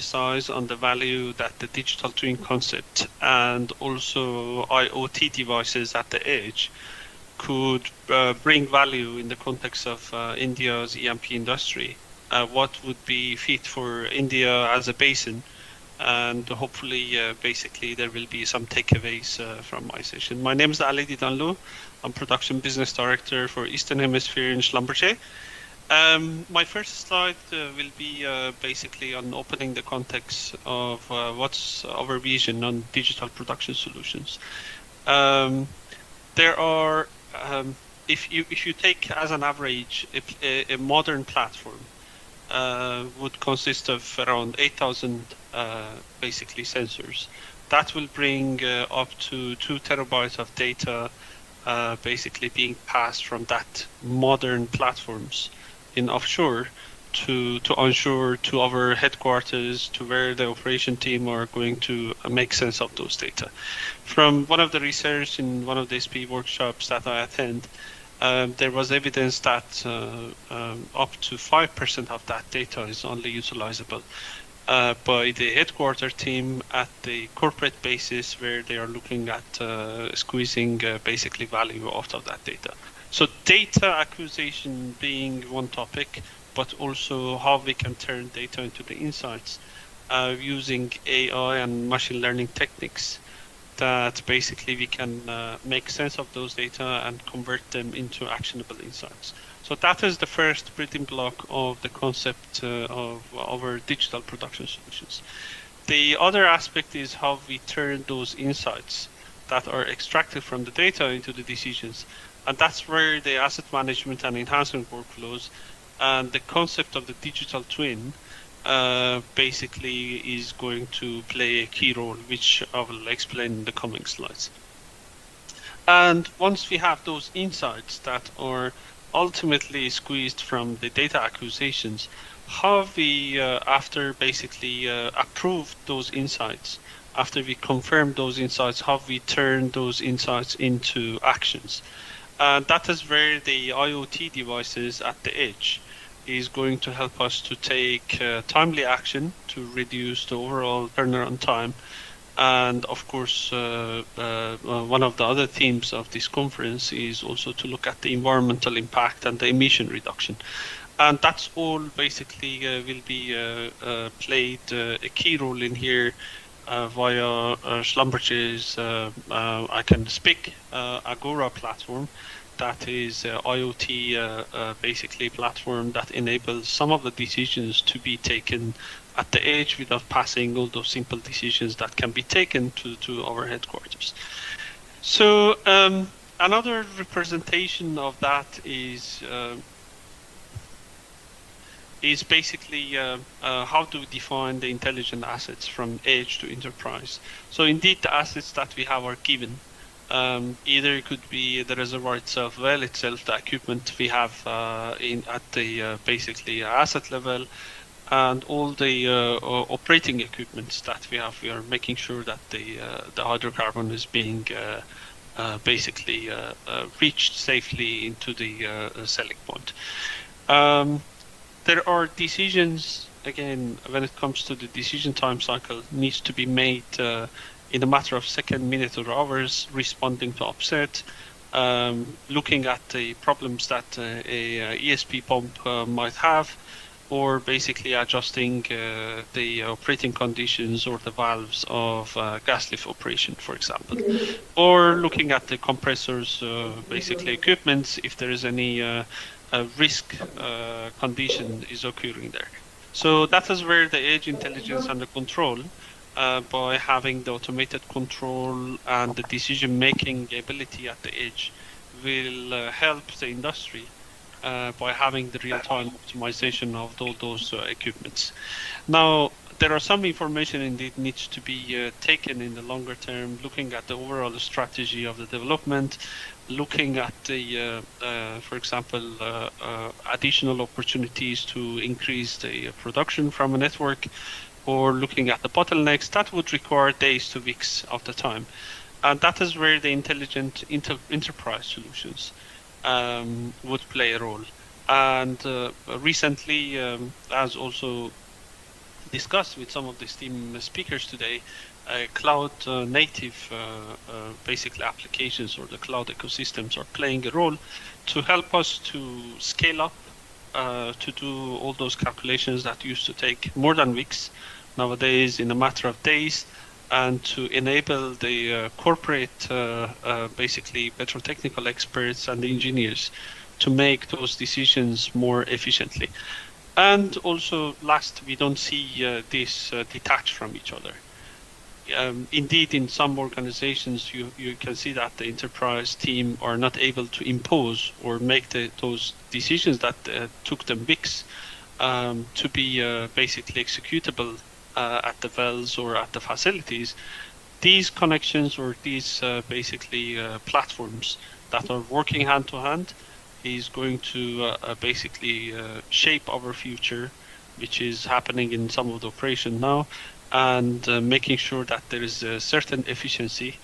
emphasize on the value that the digital twin concept and also IoT devices at the edge could bring value in the context of India's EMP industry. What would be fit for India as a basin, and hopefully basically there will be some takeaways from my session. My name is Ali Didanloo. I'm Production Business Director for Eastern Hemisphere in Schlumberger. My first slide will be basically on opening the context of what's our vision on digital production solutions. There are, if you take as an average a modern platform would consist of around 8,000 basically sensors. That will bring up to 2 terabytes of data basically being passed from that modern platforms in offshore to onshore to our headquarters, to where the operation team are going to make sense of those data. From one of the research in one of the SP workshops that I attend, there was evidence that up to 5% of that data is only utilizable by the headquarter team at the corporate basis, where they are looking at squeezing basically value out of that data. So data acquisition being one topic, but also how we can turn data into the insights using AI and machine learning techniques that basically we can make sense of those data and convert them into actionable insights. So that is the first building block of the concept of our digital production solutions. The other aspect is how we turn those insights that are extracted from the data into the decisions. And that's where the asset management and enhancement workflows and the concept of the digital twin basically is going to play a key role, which I will explain in the coming slides. And once we have those insights that are ultimately squeezed from the data acquisitions, how we, after basically approve those insights, after we confirm those insights, how we turn those insights into actions. That is where the IoT devices at the edge is going to help us to take timely action to reduce the overall turnaround time. And of course, one of the other themes of this conference is also to look at the environmental impact and the emission reduction. And that's all basically will be played a key role in here via Schlumberger's I can speak Agora platform. That is IoT basically platform that enables some of the decisions to be taken at the edge without passing all those simple decisions that can be taken to our headquarters. So another representation of that is basically how to define the intelligent assets from edge to enterprise. So indeed, the assets that we have are given. Either it could be the reservoir itself, well itself, the equipment we have at the basically asset level, and all the operating equipments that we have. We are making sure that the hydrocarbon is being basically reached safely into the selling point. There are decisions, again, when it comes to the decision time cycle, needs to be made in a matter of seconds, minutes, or hours, responding to upset, looking at the problems that a ESP pump might have, or basically adjusting the operating conditions or the valves of gas lift operation, for example, or looking at the compressors, basically equipment, if there is any risk condition is occurring there. So that is where the edge intelligence and the control, by having the automated control and the decision-making ability at the edge, will help the industry by having the real-time optimization of all those equipments. Now, there are some information indeed needs to be taken in the longer term, looking at the overall strategy of the development, looking at the, for example, additional opportunities to increase the production from a network, or looking at the bottlenecks that would require days to weeks of the time. And that is where the intelligent enterprise solutions would play a role. And recently, as also discussed with some of the STEAM speakers today, cloud native basically applications or the cloud ecosystems are playing a role to help us to scale up to do all those calculations that used to take more than weeks nowadays in a matter of days, and to enable the corporate basically petrotechnical experts and engineers to make those decisions more efficiently. And also, last, we don't see this detached from each other. Indeed, in some organizations, you can see that the enterprise team are not able to impose or make those decisions that took them weeks to be basically executable at the wells or at the facilities. These connections or these basically platforms that are working hand to hand is going to basically shape our future, which is happening in some of the operation now, and making sure that there is a certain efficiency,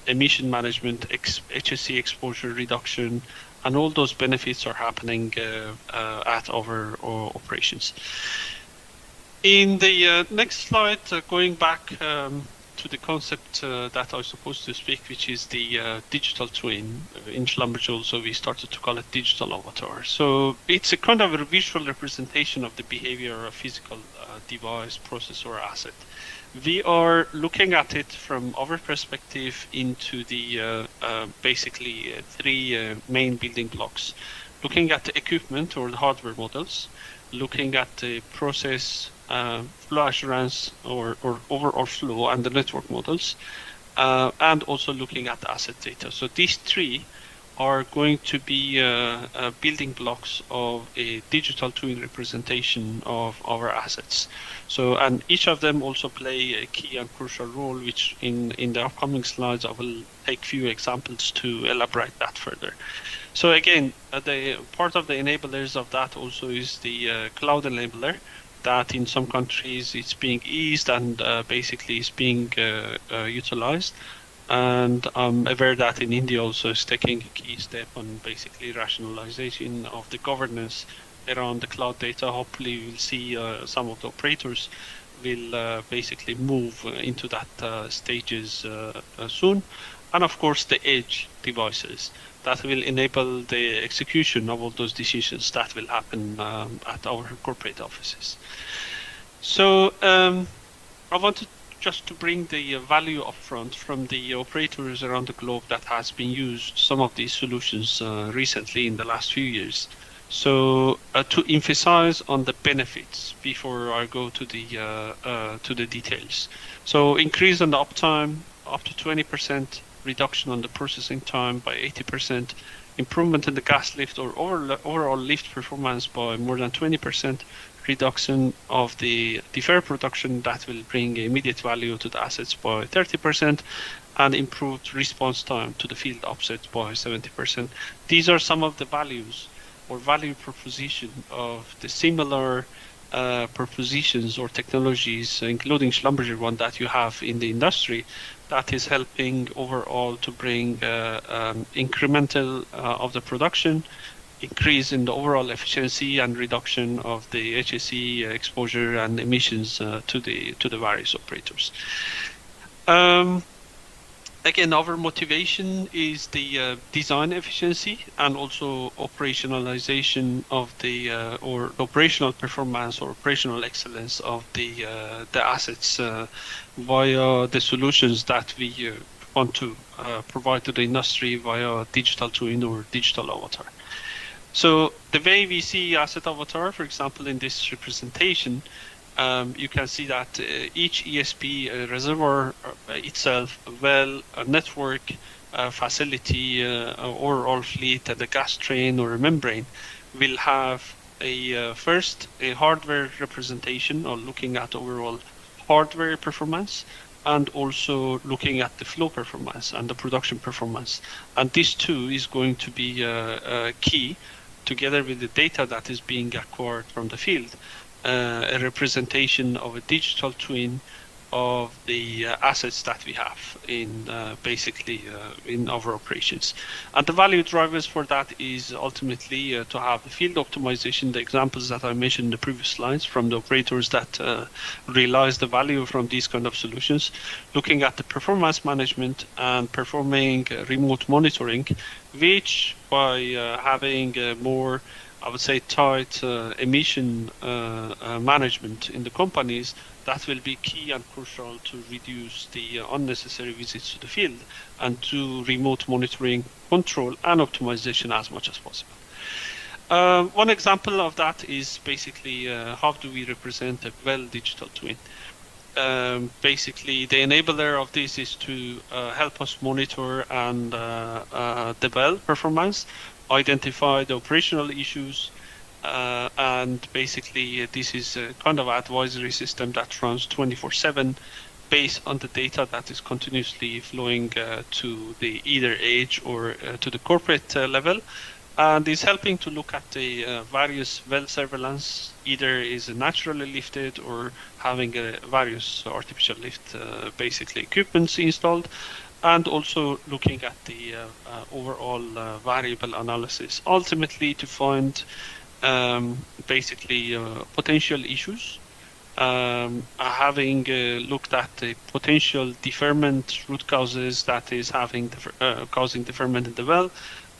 emission management, HSE exposure reduction, and all those benefits are happening at our operations. In the next slide, going back to the concept that I was supposed to speak, which is the digital twin. In Schlumberger also we started to call it digital avatar. So it's a kind of a visual representation of the behavior of a physical device, process, or asset. We are looking at it from our perspective into the basically three main building blocks. Looking at the equipment or the hardware models, looking at the process, flow assurance or overall flow and the network models, and also looking at the asset data. So these three are going to be building blocks of a digital twin representation of our assets. So, and each of them also play a key and crucial role, which in the upcoming slides I will take few examples to elaborate that further. So again, the part of the enablers of that also is the cloud enabler, that in some countries it's being eased and basically is being utilized. And I'm aware that in India also is taking a key step on basically rationalization of the governance around the cloud data. Hopefully we'll see some of the operators will basically move into that stages soon. And of course the edge devices that will enable the execution of all those decisions that will happen at our corporate offices. So I wanted just to bring the value upfront from the operators around the globe that has been used some of these solutions recently in the last few years. So to emphasize on the benefits before I go to the details. So increase on the uptime up to 20%, reduction on the processing time by 80%, improvement in the gas lift or overall lift performance by more than 20%, reduction of the deferred production that will bring immediate value to the assets by 30%, and improved response time to the field offset by 70%. These are some of the values or value proposition of the similar propositions or technologies, including Schlumberger one that you have in the industry, that is helping overall to bring incremental of the production, increase in the overall efficiency and reduction of the HSE exposure and emissions to the various operators. Again, our motivation is the design efficiency and also operationalization of the or operational performance or operational excellence of the assets via the solutions that we want to provide to the industry via digital twin or digital avatar. So the way we see asset avatar, for example, in this representation, you can see that each ESP reservoir itself, well, a network, facility, or all fleet, and a gas train or a membrane will have first a hardware representation or looking at overall hardware performance, and also looking at the flow performance and the production performance. And this too is going to be key, together with the data that is being acquired from the field. A representation of a digital twin of the assets that we have in basically in our operations. And the value drivers for that is ultimately to have the field optimization, the examples that I mentioned in the previous slides from the operators that realize the value from these kind of solutions, looking at the performance management and performing remote monitoring, which by having more, I would say, tight emission management in the companies, that will be key and crucial to reduce the unnecessary visits to the field and to remote monitoring, control, and optimization as much as possible. One example of that is basically how do we represent a well digital twin. Basically, the enabler of this is to help us monitor and the well performance, identify the operational issues, and basically this is a kind of advisory system that runs 24/7 based on the data that is continuously flowing to the either edge or to the corporate level, and is helping to look at the various well surveillance, either is naturally lifted or having various artificial lift basically equipments installed, and also looking at the overall variable analysis, ultimately to find basically potential issues, having looked at the potential deferment root causes that is having causing deferment in the well,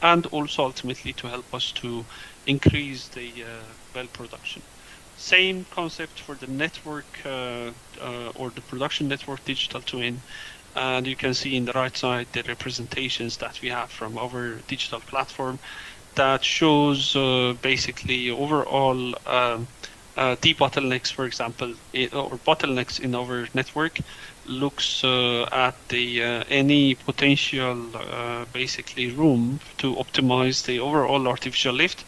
and also ultimately to help us to increase the well production. Same concept for the network or the production network digital twin. And you can see in the right side the representations that we have from our digital platform that shows basically overall debottlenecks, for example, or bottlenecks in our network, looks at the any potential basically room to optimize the overall artificial lift,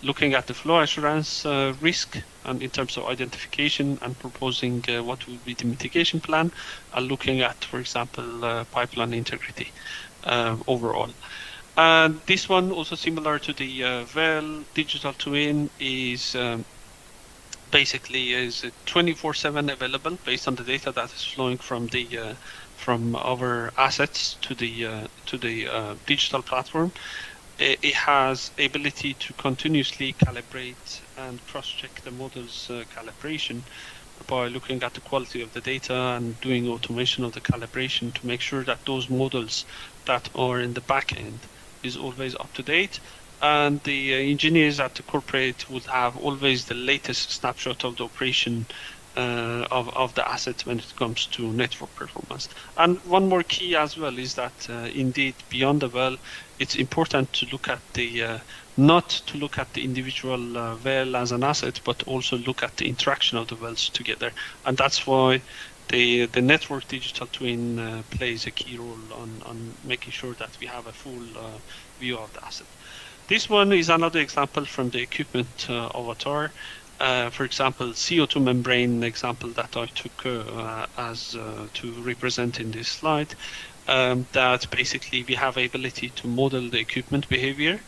looking at the flow assurance risk and in terms of identification and proposing what will be the mitigation plan, and looking at, for example, pipeline integrity overall. And this one, also similar to the well digital twin, is basically is 24/7 available based on the data that is flowing from the from our assets to the digital platform. It has ability to continuously calibrate and cross-check the model's calibration by looking at the quality of the data and doing automation of the calibration to make sure that those models that are in the back end is always up to date, and the engineers at the corporate would have always the latest snapshot of the operation of the asset when it comes to network performance. And one more key as well is that indeed beyond the well, it's important to look at the not to look at the individual well as an asset, but also look at the interaction of the wells together. And that's why the network digital twin plays a key role on making sure that we have a full view of the asset. This one is another example from the equipment avatar. For example, CO2 membrane example that I took as to represent in this slide, that basically we have ability to model the equipment behavior,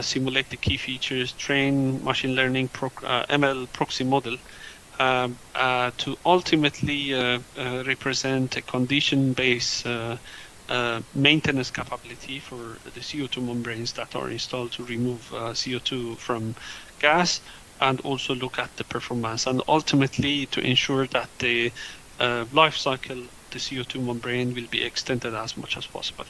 simulate the key features, train machine learning ML proxy model to ultimately represent a condition-based maintenance capability for the CO2 membranes that are installed to remove CO2 from gas, and also look at the performance, and ultimately to ensure that the life cycle the CO2 membrane will be extended as much as possible.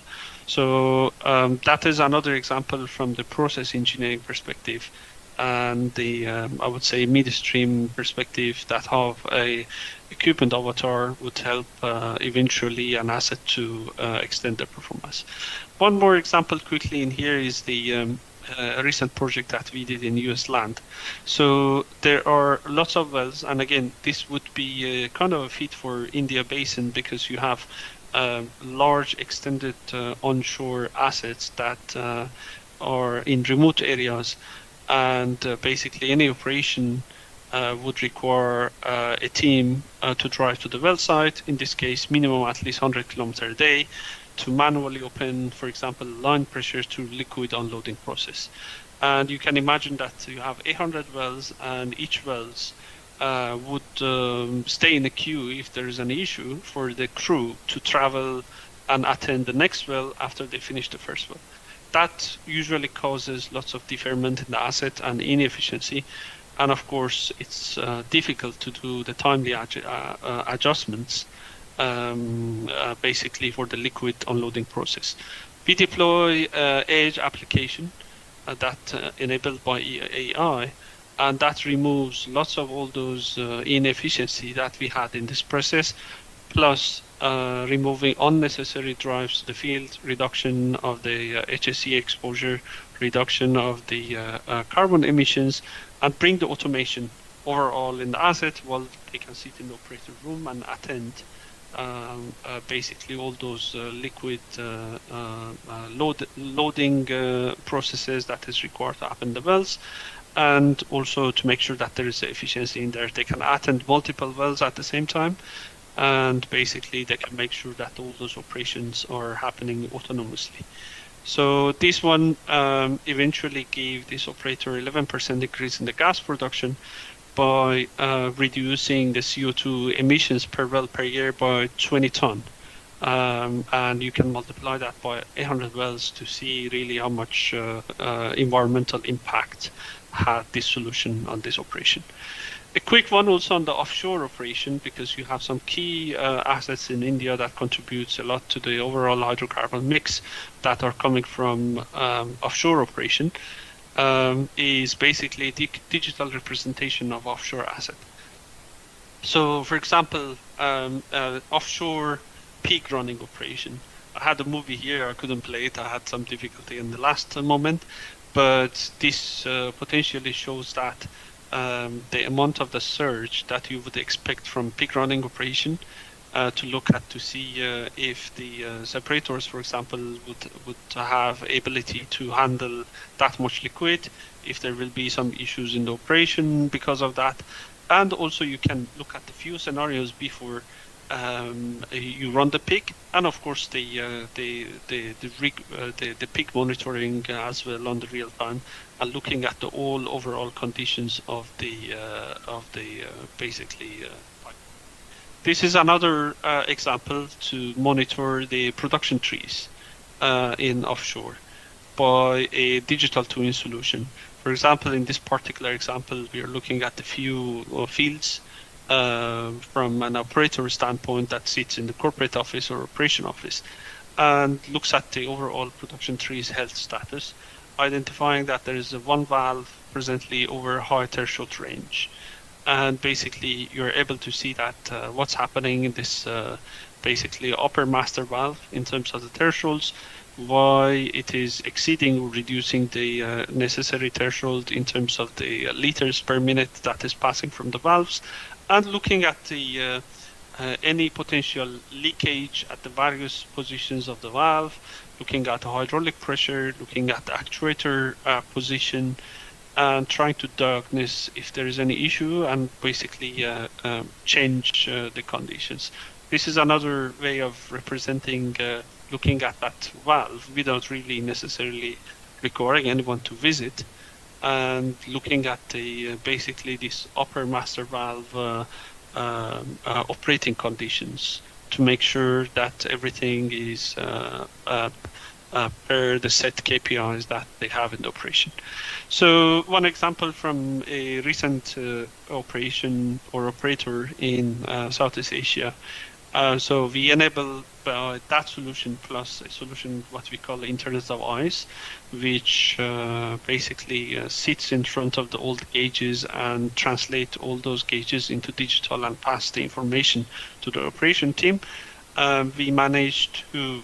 So that is another example from the process engineering perspective and the I would say midstream perspective, that have a equipment avatar would help eventually an asset to extend their performance. One more example quickly in here is the a recent project that we did in US land. So there are lots of wells, and again this would be kind of a fit for India basin, because you have large extended onshore assets that are in remote areas, and basically any operation would require a team to drive to the well site, in this case minimum at least 100 kilometers a day, to manually open, for example, line pressure to liquid unloading process. And you can imagine that you have 800 wells, and each wells would stay in the queue if there is an issue for the crew to travel and attend the next well after they finish the first well. That usually causes lots of deferment in the asset and inefficiency. And of course, it's difficult to do the timely adjustments basically for the liquid unloading process. We deploy edge application that enabled by AI, and that removes lots of all those inefficiency that we had in this process, plus removing unnecessary drives to the field, reduction of the HSE exposure, reduction of the carbon emissions, and bring the automation overall in the asset while they can sit in the operator room and attend basically all those liquid loading processes that is required to happen in the wells, and also to make sure that there is efficiency in there. They can attend multiple wells at the same time, and basically they can make sure that all those operations are happening autonomously. So this one eventually gave this operator 11% increase in the gas production by reducing the CO2 emissions per well per year by 20 ton. And you can multiply that by 800 wells to see really how much environmental impact had this solution on this operation. A quick one also on the offshore operation, because you have some key assets in India that contributes a lot to the overall hydrocarbon mix that are coming from offshore operation, is basically the digital representation of offshore asset. So, for example, offshore peak running operation. I had a movie here, I couldn't play it, I had some difficulty in the last moment, but this potentially shows that the amount of the surge that you would expect from peak running operation to look at to see if the separators, for example, would have ability to handle that much liquid, if there will be some issues in the operation because of that. And also you can look at the few scenarios before you run the peak, and of course the peak monitoring as well on the real time, and looking at the all overall conditions of the basically. This is another example to monitor the production trees in offshore by a digital twin solution. For example, in this particular example, we are looking at a few fields from an operator standpoint that sits in the corporate office or operation office, and looks at the overall production tree's health status, identifying that there is one valve presently over high threshold range. And basically you're able to see that what's happening in this basically upper master valve in terms of the thresholds, why it is exceeding or reducing the necessary threshold in terms of the liters per minute that is passing from the valves, and looking at the any potential leakage at the various positions of the valve, looking at the hydraulic pressure, looking at the actuator position, and trying to diagnose if there is any issue and basically change the conditions. This is another way of representing, looking at that valve without really necessarily requiring anyone to visit, and looking at the basically this upper master valve operating conditions to make sure that everything is per the set KPIs that they have in the operation. So one example from a recent operation or operator in Southeast Asia. So we enable that solution plus a solution what we call Internet of Eyes, which basically sits in front of the old gauges and translate all those gauges into digital and pass the information to the operation team. We managed to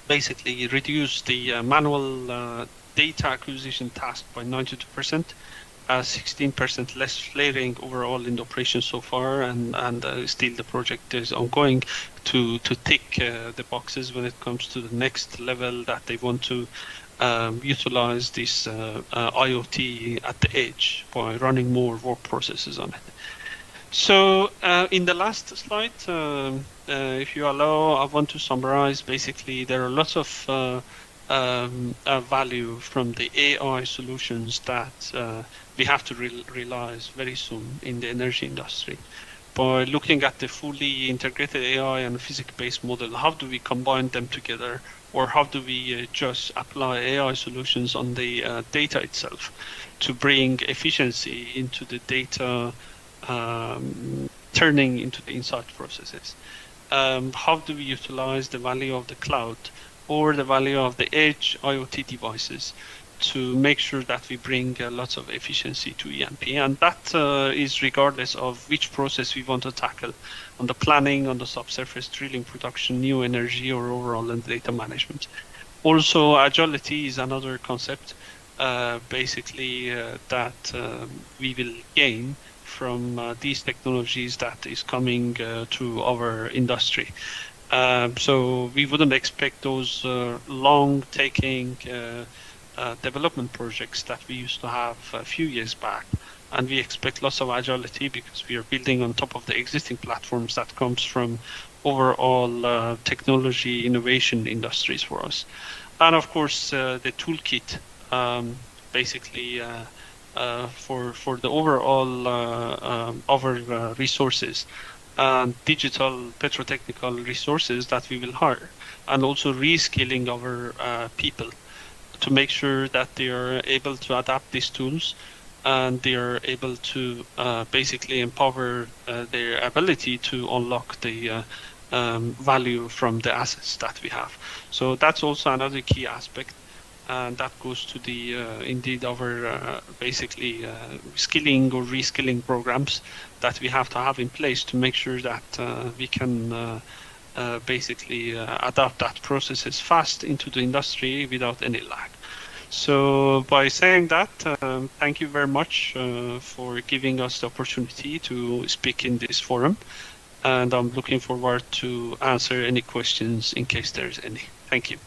basically reduce the manual data acquisition task by 92%, 16% less flaring overall in the operation so far, and still the project is ongoing to tick the boxes when it comes to the next level that they want to utilize this IoT at the edge by running more work processes on it. So in the last slide, if you allow, I want to summarize. Basically, there are lots of value from the AI solutions that we have to realize very soon in the energy industry. By looking at the fully integrated AI and physics-based model, how do we combine them together, or how do we just apply AI solutions on the data itself to bring efficiency into the data turning into the insight processes? How do we utilize the value of the cloud or the value of the edge IoT devices to make sure that we bring lots of efficiency to ENP? And that is regardless of which process we want to tackle, on the planning, on the subsurface drilling, production, new energy, or overall and data management. Also, agility is another concept, basically that we will gain from these technologies that is coming to our industry. So we wouldn't expect those long-taking development projects that we used to have a few years back. And we expect lots of agility because we are building on top of the existing platforms that comes from overall technology innovation industries for us. And of course, the toolkit, basically for the overall our resources and digital petrotechnical resources that we will hire, and also reskilling our people to make sure that they are able to adapt these tools and they are able to basically empower their ability to unlock the value from the assets that we have. So that's also another key aspect, and that goes to the indeed our basically skilling or reskilling programs that we have to have in place to make sure that we can basically adapt that processes fast into the industry without any lag. So by saying that, thank you very much for giving us the opportunity to speak in this forum, and I'm looking forward to answer any questions in case there's any. Thank you.